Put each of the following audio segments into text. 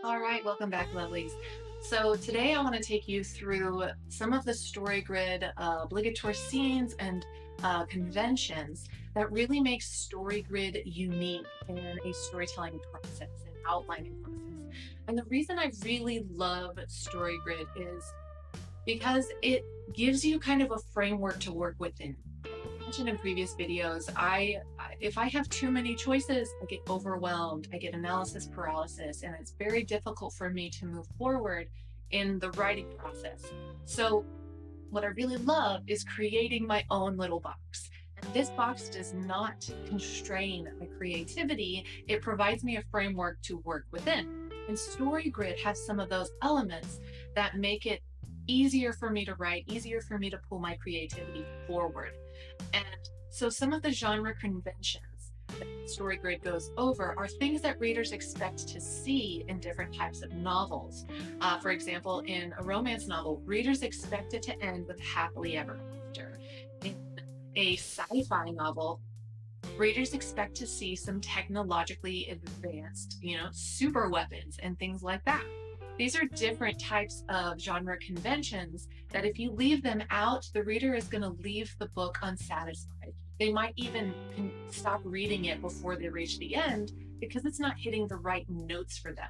All right, welcome back, lovelies. So today I want to take you through some of the StoryGrid obligatory scenes and conventions that really make StoryGrid unique in a storytelling process and outlining process. And the reason I really love StoryGrid is because it gives you kind of a framework to work within. Mentioned in previous videos, if I have too many choices, I get overwhelmed, I get analysis paralysis, and it's very difficult for me to move forward in the writing process. So what I really love is creating my own little box. And this box does not constrain my creativity. It provides me a framework to work within. And StoryGrid has some of those elements that make it easier for me to write, easier for me to pull my creativity forward. And so some of the genre conventions that StoryGrid goes over are things that readers expect to see in different types of novels. For example, in a romance novel, readers expect it to end with happily ever after. In a sci-fi novel, readers expect to see some technologically advanced, super weapons and things like that. These are different types of genre conventions that if you leave them out, the reader is going to leave the book unsatisfied. They might even stop reading it before they reach the end because it's not hitting the right notes for them.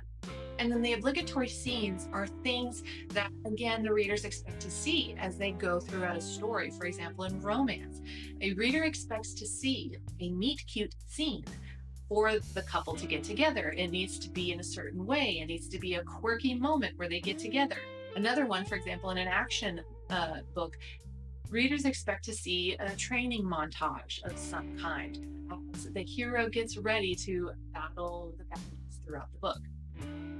And then the obligatory scenes are things that, again, the readers expect to see as they go throughout a story. For example, in romance, a reader expects to see a meet cute scene for the couple to get together. It needs to be in a certain way. It needs to be a quirky moment where they get together. Another one, for example, in an action book, readers expect to see a training montage of some kind as the hero gets ready to battle the baddies throughout the book.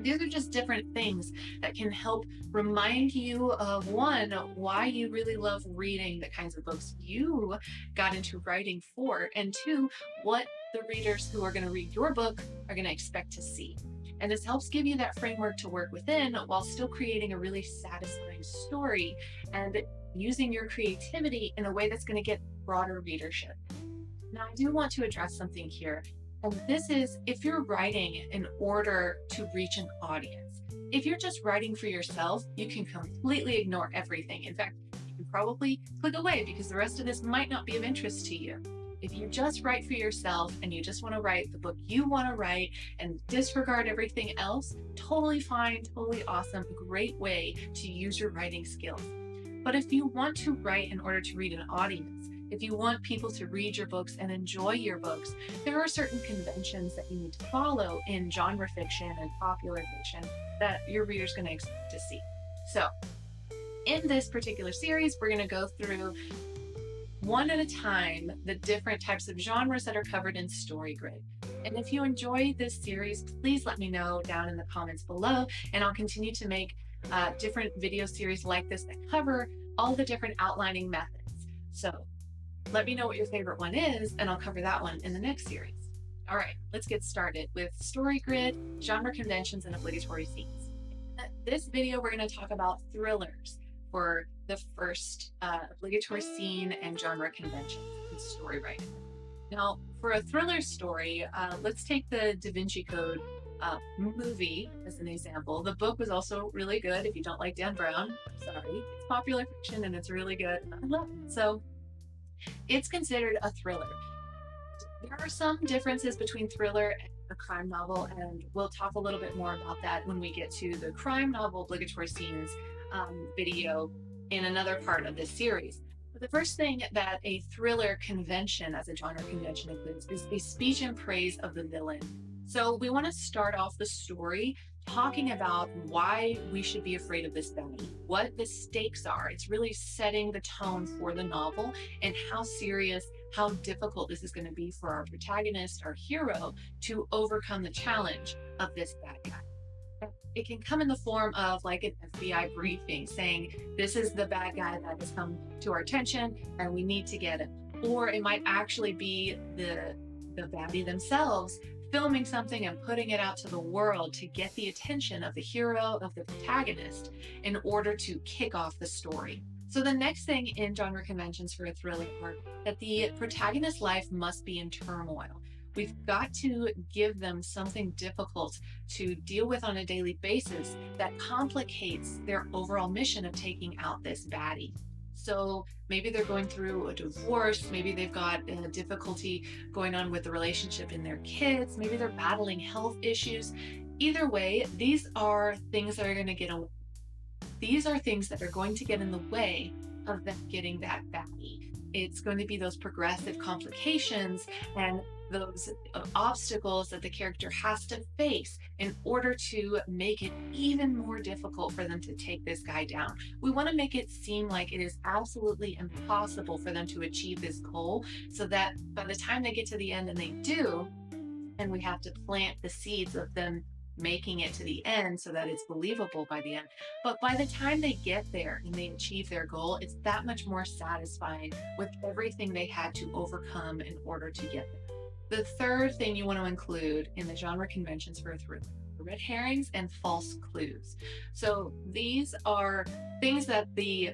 These are just different things that can help remind you of one, why you really love reading the kinds of books you got into writing for, and two, what the readers who are going to read your book are going to expect to see. And this helps give you that framework to work within while still creating a really satisfying story and using your creativity in a way that's going to get broader readership. Now, I do want to address something here. And this is if you're writing in order to reach an audience. If you're just writing for yourself, you can completely ignore everything. In fact, you can probably click away because the rest of this might not be of interest to you. If you just write for yourself and you just want to write the book you want to write and disregard everything else, totally fine, totally awesome, great way to use your writing skills. But if you want to write in order to read an audience, if you want people to read your books and enjoy your books, there are certain conventions that you need to follow in genre fiction and popular fiction that your reader's going to expect to see. So in this particular series, we're going to go through one at a time the different types of genres that are covered in StoryGrid. And if you enjoy this series, please let me know down in the comments below, and I'll continue to make different video series like this that cover all the different outlining methods. So let me know what your favorite one is, and I'll cover that one in the next series. All right, let's get started with StoryGrid, genre conventions, and obligatory scenes. In this video, we're going to talk about thrillers for the first obligatory scene and genre conventions in story writing. Now, for a thriller story, let's take the Da Vinci Code movie as an example. The book was also really good. If you don't like Dan Brown, I'm sorry. It's popular fiction and it's really good. I love it. So it's considered a thriller. There are some differences between thriller and a crime novel, and we'll talk a little bit more about that when we get to the crime novel obligatory scenes video in another part of this series. But the first thing that a thriller convention as a genre convention includes is a speech in praise of the villain. So we want to start off the story talking about why we should be afraid of this baddie, what the stakes are. It's really setting the tone for the novel and how serious, how difficult this is going to be for our protagonist, our hero, to overcome the challenge of this bad guy. It can come in the form of like an FBI briefing saying, this is the bad guy that has come to our attention and we need to get him. Or it might actually be the baddie themselves filming something and putting it out to the world to get the attention of the hero, of the protagonist, in order to kick off the story. So the next thing in genre conventions for a thriller are that the protagonist's life must be in turmoil. We've got to give them something difficult to deal with on a daily basis that complicates their overall mission of taking out this baddie. So maybe they're going through a divorce, maybe they've got a difficulty going on with the relationship in their kids, maybe they're battling health issues. Either way, these are things that are going to get in the way of them getting that baddie. It's going to be those progressive complications and those obstacles that the character has to face in order to make it even more difficult for them to take this guy down. We want to make it seem like it is absolutely impossible for them to achieve this goal so that by the time they get to the end and they do, and we have to plant the seeds of them making it to the end so that it's believable by the end. But by the time they get there and they achieve their goal, it's that much more satisfying with everything they had to overcome in order to get there. The third thing you want to include in the genre conventions for a thriller: red herrings and false clues. So these are things that the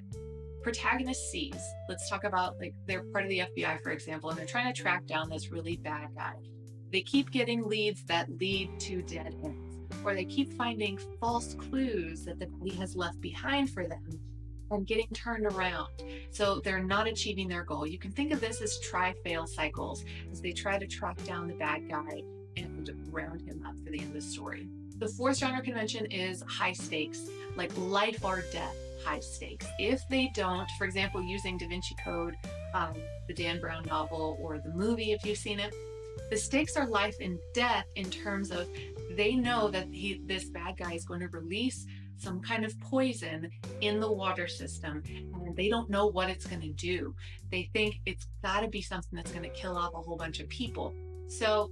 protagonist sees. Let's talk about, like, they're part of the FBI, for example, and they're trying to track down this really bad guy. They keep getting leads that lead to dead ends, or they keep finding false clues that the body has left behind for them and getting turned around. So they're not achieving their goal. You can think of this as try-fail cycles as they try to track down the bad guy and round him up for the end of the story. The fourth genre convention is high stakes, like life or death high stakes. If they don't, for example, using Da Vinci Code, the Dan Brown novel, or the movie, if you've seen it, the stakes are life and death in terms of they know that this bad guy is going to release some kind of poison in the water system, and they don't know what it's going to do. They think it's got to be something that's going to kill off a whole bunch of people. So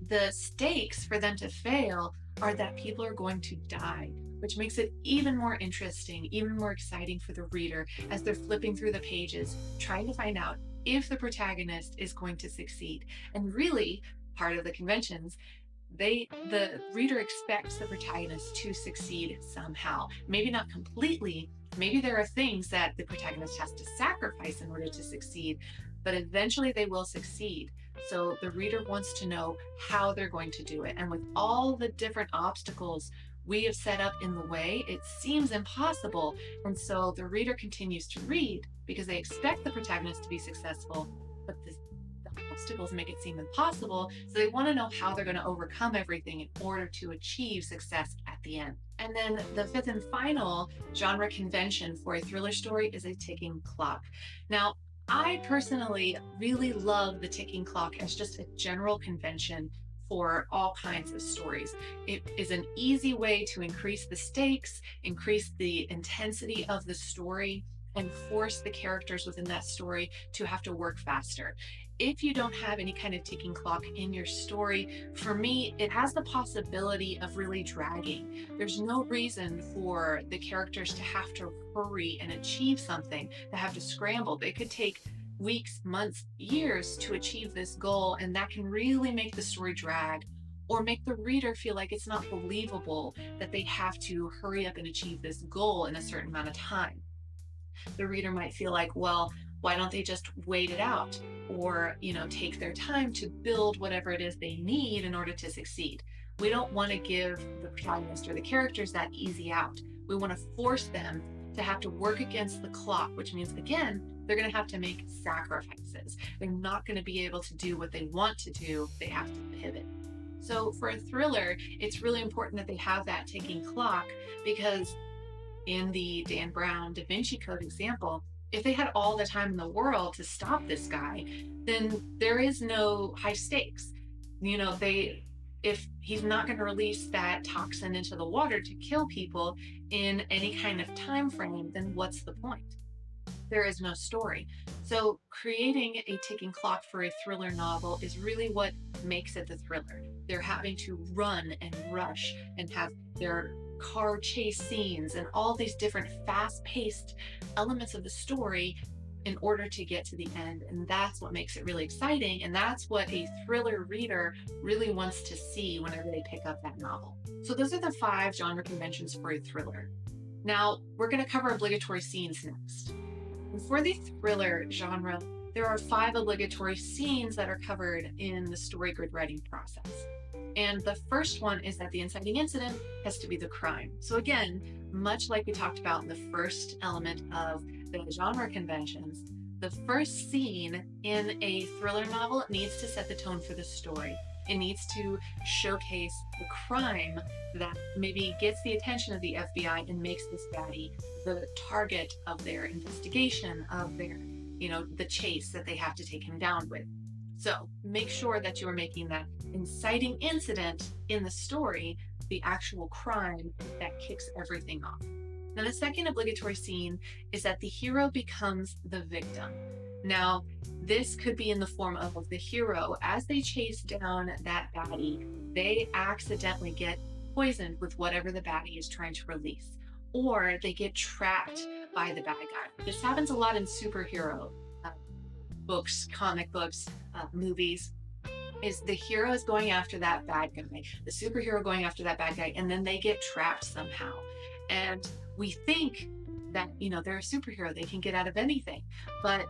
the stakes for them to fail are that people are going to die, which makes it even more interesting, even more exciting for the reader as they're flipping through the pages, trying to find out if the protagonist is going to succeed. And really, part of the conventions, the reader expects the protagonist to succeed somehow. Maybe not completely. Maybe there are things that the protagonist has to sacrifice in order to succeed, but eventually they will succeed. So the reader wants to know how they're going to do it. And with all the different obstacles we have set up in the way, it seems impossible. And so the reader continues to read because they expect the protagonist to be successful, but the obstacles make it seem impossible. So they want to know how they're going to overcome everything in order to achieve success at the end. And then the fifth and final genre convention for a thriller story is a ticking clock. Now, I personally really love the ticking clock as just a general convention for all kinds of stories. It is an easy way to increase the stakes, increase the intensity of the story, and force the characters within that story to have to work faster. If you don't have any kind of ticking clock in your story, for me, it has the possibility of really dragging. There's no reason for the characters to have to hurry and achieve something, to have to scramble. They could take weeks, months, years to achieve this goal, and that can really make the story drag or make the reader feel like it's not believable that they have to hurry up and achieve this goal in a certain amount of time. The reader might feel like, well, why don't they just wait it out, or take their time to build whatever it is they need in order to succeed. We don't want to give the protagonist or the characters that easy out. We want to force them to have to work against the clock, which means, again, they're going to have to make sacrifices. They're not going to be able to do what they want to do. They have to pivot. So for a thriller, it's really important that they have that ticking clock, because in the Dan Brown Da Vinci Code example, if they had all the time in the world to stop this guy, then there is no high stakes. If he's not going to release that toxin into the water to kill people in any kind of time frame, then what's the point? There is no story. So creating a ticking clock for a thriller novel is really what makes it the thriller. They're having to run and rush and have their car chase scenes and all these different fast-paced elements of the story in order to get to the end. And that's what makes it really exciting. And that's what a thriller reader really wants to see whenever they pick up that novel. So those are the 5 genre conventions for a thriller. Now we're going to cover obligatory scenes next. And for the thriller genre, There are 5 obligatory scenes that are covered in the StoryGrid writing process. And the first one is that the inciting incident has to be the crime. So again, much like we talked about in the first element of the genre conventions, the first scene in a thriller novel needs to set the tone for the story. It needs to showcase the crime that maybe gets the attention of the FBI and makes this baddie the target of their investigation, of their, the chase that they have to take him down with. So make sure that you are making that inciting incident in the story the actual crime that kicks everything off. Now, the second obligatory scene is that the hero becomes the victim. Now, this could be in the form of the hero. As they chase down that baddie, they accidentally get poisoned with whatever the baddie is trying to release, or they get trapped by the bad guy. This happens a lot in superhero books, comic books, movies. Is the hero is going after that bad guy, the superhero going after that bad guy, and then they get trapped somehow. And we think that, they're a superhero, they can get out of anything. But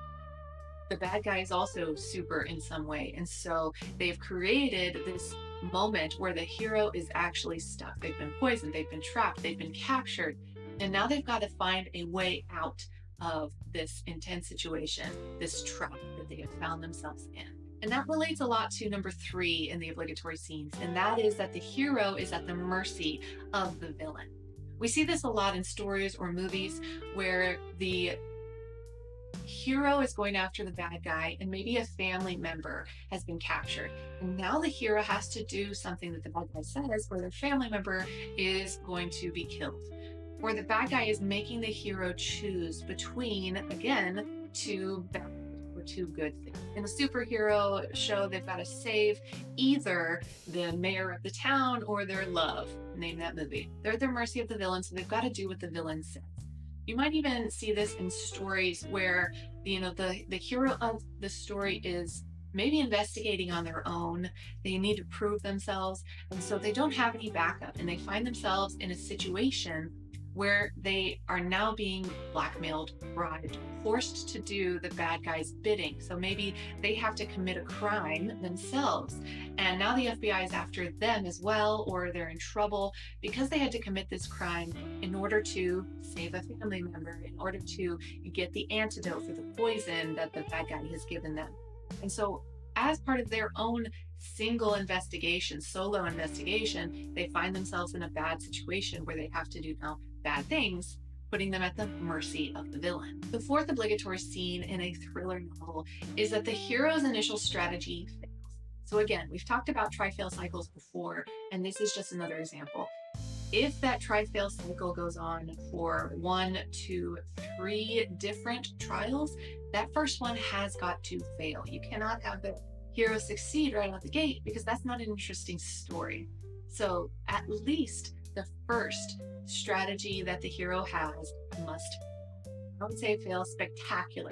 the bad guy is also super in some way. And so they've created this moment where the hero is actually stuck. They've been poisoned, they've been trapped, they've been captured. And now they've got to find a way out of this intense situation, this trap that they have found themselves in. And that relates a lot to number 3 in the obligatory scenes, and that is that the hero is at the mercy of the villain. We see this a lot in stories or movies where the hero is going after the bad guy and maybe a family member has been captured. And now the hero has to do something that the bad guy says, or their family member is going to be killed. Or the bad guy is making the hero choose between, again, 2 bad or 2 good things. In a superhero show, they've got to save either the mayor of the town or their love. Name that movie. They're at the mercy of the villain, so they've got to do what the villain says. You might even see this in stories where, the hero of the story is maybe investigating on their own. They need to prove themselves, and so they don't have any backup, and they find themselves in a situation where they are now being blackmailed, bribed, forced to do the bad guy's bidding. So maybe they have to commit a crime themselves. And now the FBI is after them as well, or they're in trouble because they had to commit this crime in order to save a family member, in order to get the antidote for the poison that the bad guy has given them. And so as part of their own single investigation, solo investigation, they find themselves in a bad situation where they have to do now bad things, putting them at the mercy of the villain. The fourth obligatory scene in a thriller novel is that the hero's initial strategy fails. So again, we've talked about try-fail cycles before, and this is just another example. If that try-fail cycle goes on for 1, 2, 3 different trials, that first one has got to fail. You cannot have the hero succeed right out the gate because that's not an interesting story. So at least the first strategy that the hero has must fail. I would say fail spectacular.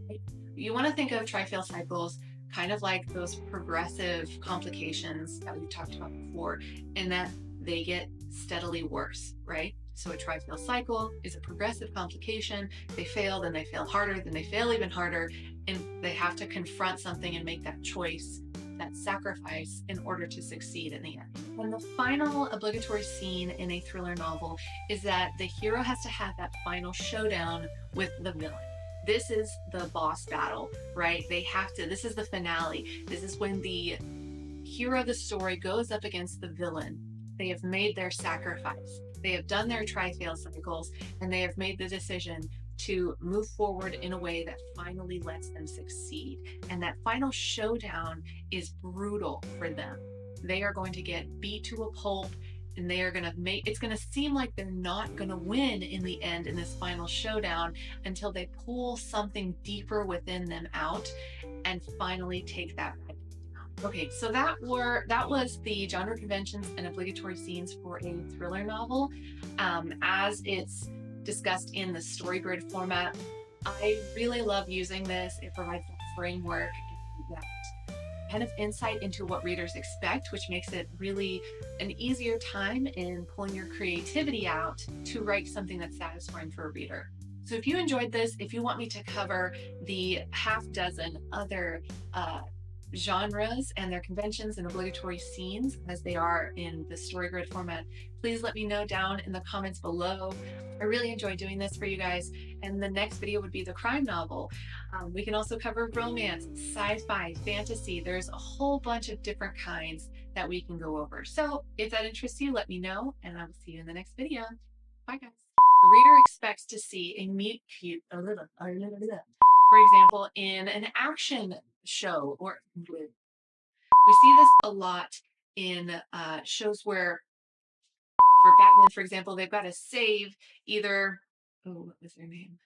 Right? You want to think of try-fail cycles kind of like those progressive complications that we talked about before, in that they get steadily worse, right? So a try-fail cycle is a progressive complication. They fail, then they fail harder, then they fail even harder, and they have to confront something and make that choice, that sacrifice, in order to succeed in the end. And the final obligatory scene in a thriller novel is that the hero has to have that final showdown with the villain. This is the boss battle, right? This is the finale. This is when the hero of the story goes up against the villain. They have made their sacrifice. They have done their try-fail cycles, and they have made the decision to move forward in a way that finally lets them succeed. And that final showdown is brutal for them. They are going to get beat to a pulp, and they are going to it's going to seem like they're not going to win in the end in this final showdown until they pull something deeper within them out and finally take that fight down. Okay, so that was the genre conventions and obligatory scenes for a thriller novel, as it's discussed in the StoryGrid format. I really love using this. It provides that framework and that kind of insight into what readers expect, which makes it really an easier time in pulling your creativity out to write something that's satisfying for a reader. So if you enjoyed this, if you want me to cover the half dozen other uh, genres and their conventions and obligatory scenes as they are in the StoryGrid format, please let me know down in the comments below. I really enjoy doing this for you guys. And the next video would be the crime novel. We can also cover romance, sci-fi, fantasy. There's a whole bunch of different kinds that we can go over. So if that interests you, let me know, and I will see you in the next video. Bye, guys. The reader expects to see a meet cute, for example, in an action show, or we see this a lot in shows where, for Batman, for example, they've got to save either, oh, what was their name?